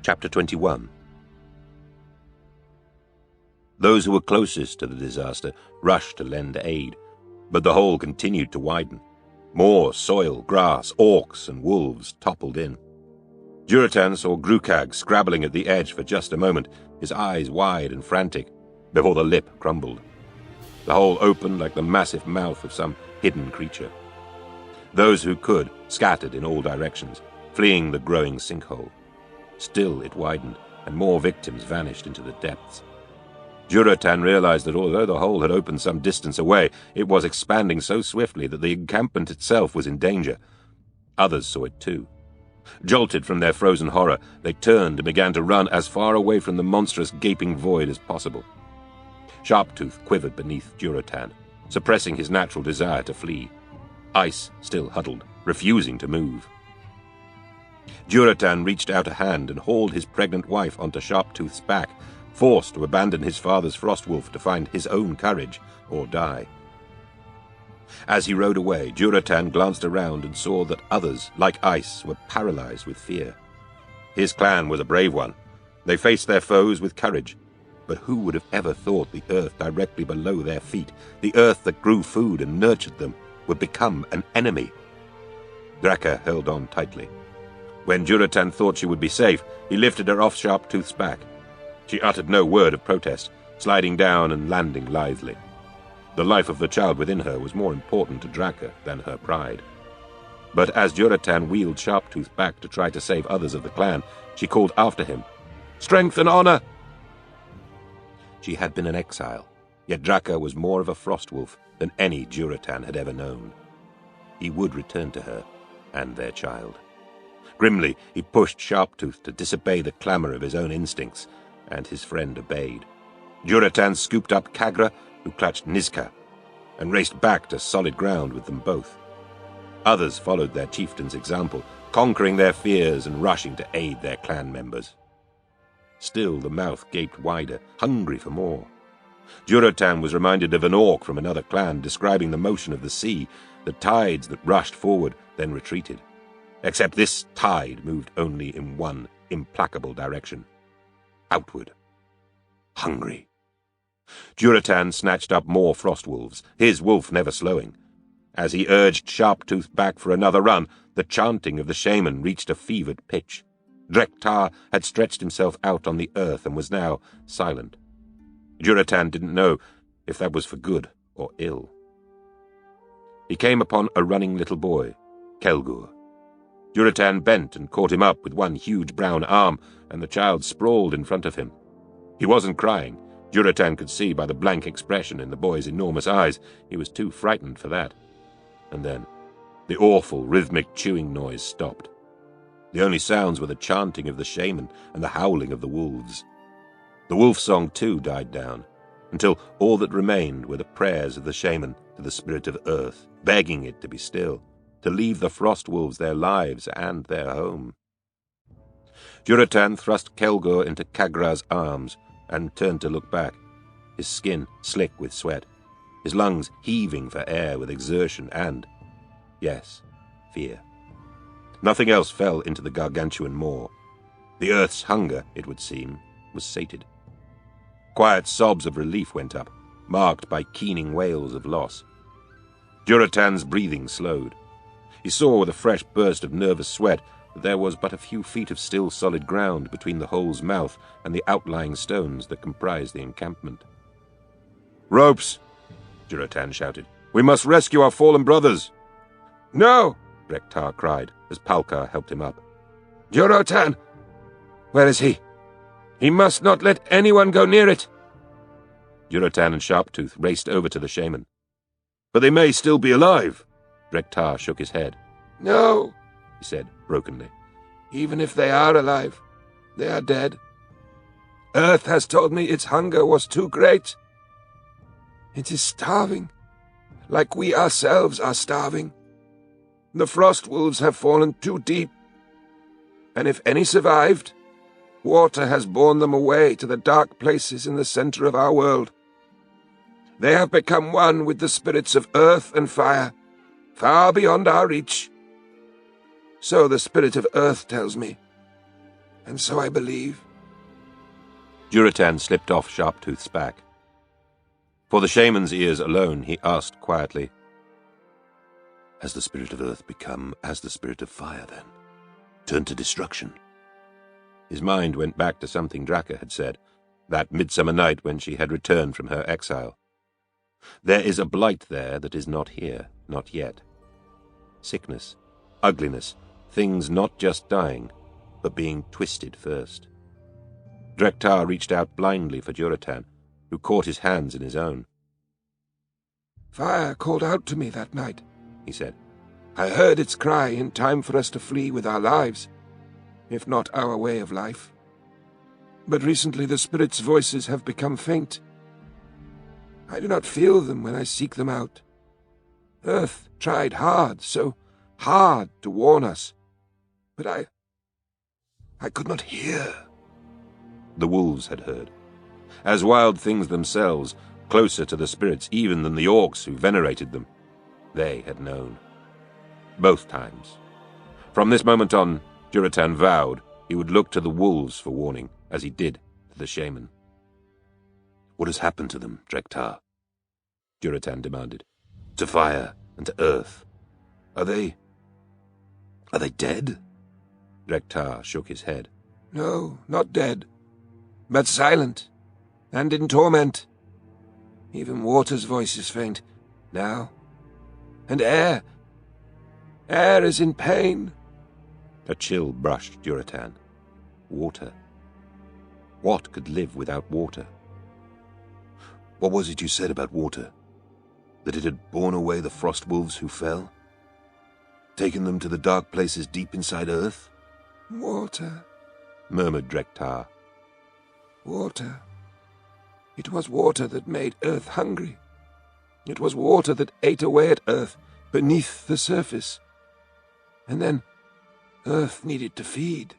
Chapter 21. Those who were closest to the disaster rushed to lend aid, but the hole continued to widen. More soil, grass, orcs, and wolves toppled in. Durotan saw Grukag scrabbling at the edge for just a moment, his eyes wide and frantic, before the lip crumbled. The hole opened like the massive mouth of some hidden creature. Those who could scattered in all directions, fleeing the growing sinkhole. Still it widened, and more victims vanished into the depths. Durotan realized that although the hole had opened some distance away, it was expanding so swiftly that the encampment itself was in danger. Others saw it too. Jolted from their frozen horror, they turned and began to run as far away from the monstrous gaping void as possible. Sharptooth quivered beneath Durotan, suppressing his natural desire to flee. Ice still huddled, refusing to move. Durotan reached out a hand and hauled his pregnant wife onto Sharptooth's back, forced to abandon his father's Frostwolf to find his own courage or die. As he rode away, Durotan glanced around and saw that others, like Ice, were paralyzed with fear. His clan was a brave one. They faced their foes with courage. But who would have ever thought the earth directly below their feet, the earth that grew food and nurtured them, would become an enemy? Draka held on tightly. When Durotan thought she would be safe, he lifted her off Sharptooth's back. She uttered no word of protest, sliding down and landing lithely. The life of the child within her was more important to Draka than her pride. But as Durotan wheeled Sharptooth back to try to save others of the clan, she called after him, "Strength and honor!" She had been an exile, yet Draka was more of a Frostwolf than any Durotan had ever known. He would return to her and their child. Grimly, he pushed Sharptooth to disobey the clamor of his own instincts, and his friend obeyed. Durotan scooped up Kagra, who clutched Nizka, and raced back to solid ground with them both. Others followed their chieftain's example, conquering their fears and rushing to aid their clan members. Still the mouth gaped wider, hungry for more. Durotan was reminded of an orc from another clan describing the motion of the sea, the tides that rushed forward, then retreated. Except this tide moved only in one implacable direction. Outward. Hungry. Durotan snatched up more frostwolves, his wolf never slowing. As he urged Sharptooth back for another run, the chanting of the shaman reached a fevered pitch. Drektar had stretched himself out on the earth and was now silent. Durotan didn't know if that was for good or ill. He came upon a running little boy, Kelgur. Durotan bent and caught him up with one huge brown arm, and the child sprawled in front of him. He wasn't crying. Durotan could see by the blank expression in the boy's enormous eyes he was too frightened for that. And then the awful rhythmic chewing noise stopped. The only sounds were the chanting of the shaman and the howling of the wolves. The wolf song too died down, until all that remained were the prayers of the shaman to the spirit of earth, begging it to be still, to leave the frostwolves their lives and their home. Durotan thrust Kelgur into Kagra's arms and turned to look back, his skin slick with sweat, his lungs heaving for air with exertion and, yes, fear. Nothing else fell into the gargantuan maw. The earth's hunger, it would seem, was sated. Quiet sobs of relief went up, marked by keening wails of loss. Durotan's breathing slowed. He saw with a fresh burst of nervous sweat that there was but a few feet of still solid ground between the hole's mouth and the outlying stones that comprised the encampment. "Ropes!" Durotan shouted. "We must rescue our fallen brothers!" "No!" Drektar cried, as Palkar helped him up. "Durotan! Where is he? He must not let anyone go near it!" Durotan and Sharptooth raced over to the shaman. "But they may still be alive!" Drektar shook his head. "No," he said brokenly. "Even if they are alive, they are dead. Earth has told me its hunger was too great. It is starving, like we ourselves are starving. The frostwolves have fallen too deep, and if any survived, water has borne them away to the dark places in the center of our world. They have become one with the spirits of earth and fire, far beyond our reach. So the spirit of earth tells me. And so I believe. Durotan slipped off Sharptooth's back. For the shaman's ears alone, he asked quietly, "Has the spirit of earth become as the spirit of fire, then? Turn to destruction?" His mind went back to something Draka had said, that midsummer night when she had returned from her exile. There is a blight there that is not here, not yet. Sickness, ugliness, things not just dying, but being twisted first. Drek'tar reached out blindly for Durotan, who caught his hands in his own. "Fire called out to me that night," he said. "I heard its cry in time for us to flee with our lives, if not our way of life. But recently the spirits' voices have become faint. I do not feel them when I seek them out. Earth tried hard, so hard to warn us, but I could not hear." The wolves had heard, as wild things themselves, closer to the spirits even than the orcs who venerated them. They had known. Both times. From this moment on, Durotan vowed he would look to the wolves for warning, as he did to the shaman. "What has happened to them, Drek'tar?" Durotan demanded. "To fire and to earth. Are they dead?" Drek'tar shook his head. "No, not dead, but silent, and in torment. Even water's voice is faint, now. And air is in pain." A chill brushed Durotan. Water. What could live without water? "What was it you said about water? That it had borne away the Frostwolves who fell? Taken them to the dark places deep inside Earth?" "Water," murmured Drek'tar. "Water. It was water that made Earth hungry. It was water that ate away at Earth beneath the surface. And then Earth needed to feed."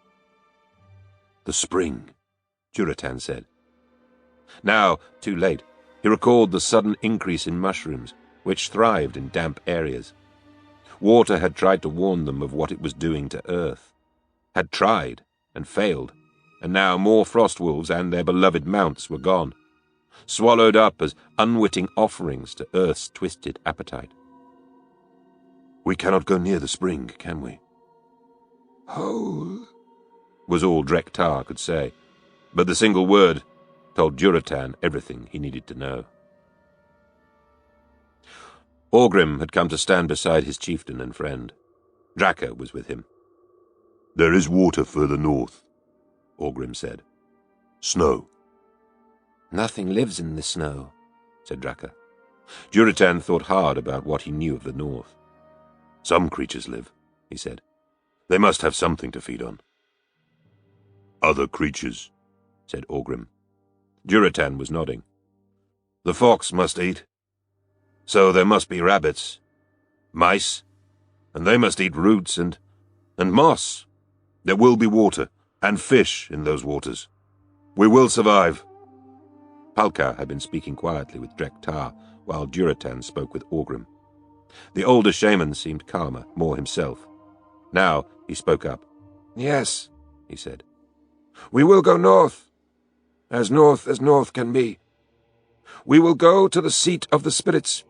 "The spring," Durotan said. Now, too late, he recalled the sudden increase in mushrooms, which thrived in damp areas. Water had tried to warn them of what it was doing to Earth. Had tried, and failed, and now more Frostwolves and their beloved mounts were gone, swallowed up as unwitting offerings to Earth's twisted appetite. "We cannot go near the spring, can we?" "Whole," was all Drek'tar could say, but the single word told Durotan everything he needed to know. Orgrim had come to stand beside his chieftain and friend. Draka was with him. "There is water further north," Orgrim said. "Snow." "Nothing lives in the snow," said Draka. Durotan thought hard about what he knew of the north. "Some creatures live," he said. "They must have something to feed on." "Other creatures," said Orgrim. Durotan was nodding. "The fox must eat. So there must be rabbits, mice, and they must eat roots and moss. There will be water, and fish in those waters. We will survive." Palka had been speaking quietly with Drek'tar, while Durotan spoke with Orgrim. The older shaman seemed calmer, more himself. Now he spoke up. "Yes," he said. "We will go north as north can be. We will go to the seat of the spirits,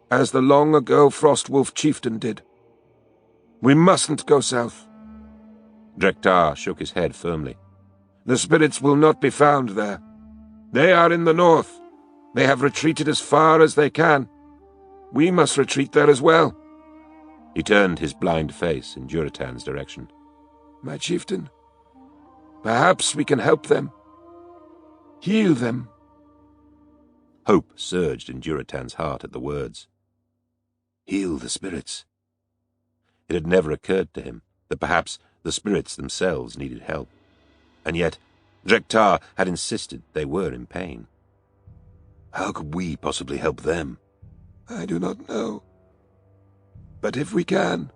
as the long-ago Frostwolf chieftain did. We mustn't go south." Drek'tar shook his head firmly. "The spirits will not be found there. They are in the north. They have retreated as far as they can. We must retreat there as well." He turned his blind face in Durotan's direction. "My chieftain, perhaps we can help them. Heal them." Hope surged in Durotan's heart at the words. Heal the spirits. It had never occurred to him that perhaps the spirits themselves needed help. And yet, Drek'tar had insisted they were in pain. How could we possibly help them? "I do not know. But if we can—"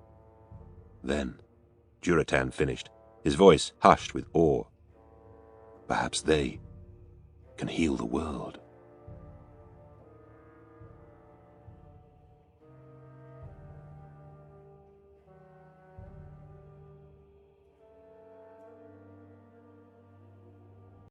Then, Durotan finished, his voice hushed with awe. Perhaps they can heal the world.